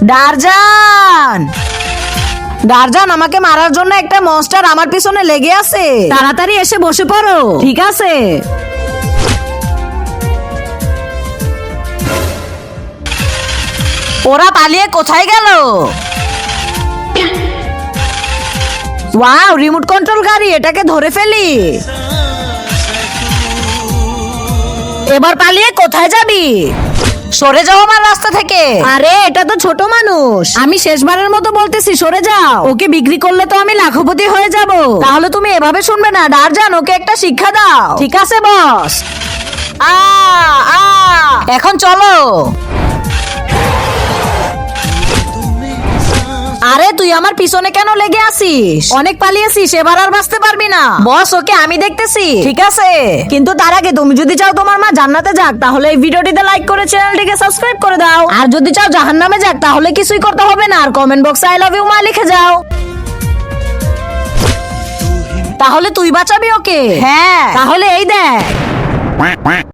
ডারজান, ডারজান, আমাকে মারার জন্য একটা মনস্টার আমার পিছনে লেগে আছে। তাড়াতাড়ি এসে বসে পড়ো। ঠিক আছে। ওরা পালিয়ে কোথায় গেল? ওয়াও, রিমোট কন্ট্রোল গাড়ি, এটাকে ধরে ফেলি। এবার পালিয়ে কোথায় যাবি? সরে যাও আমার রাস্তা থেকে। আরে এটা তো ছোট মানুষ, আমি শেষবারের মতো বলতেছি সরে যাও। ওকে বিক্রি করলে তো আমি লাখপতি হয়ে যাব। তাহলে তুমি এভাবে শুনবে না ডারজান, ওকে একটা শিক্ষা দাও। ঠিক আছে বস। আ আ এখন চলো। আরে তুই আমার পিছনে কেন লেগে আছিস? অনেক পালিয়েছিস, এবার আর বাঁচতে পারবি না। বস, ওকে আমি দেখতেছি। ঠিক আছে, কিন্তু তার আগে তুমি যদি চাও তোমার মা জান্নাতে যাক, তাহলে এই ভিডিওটিতে লাইক করে চ্যানেলটিকে সাবস্ক্রাইব করে দাও। আর যদি চাও জাহান্নামে যাক, তাহলে কিছুই করতে হবে না, আর কমেন্ট বক্সে আই লাভ ইউ মা লিখে যাও। তাহলে তুই বাঁচাবি ওকে? হ্যাঁ, তাহলে এই দেখ। quack quack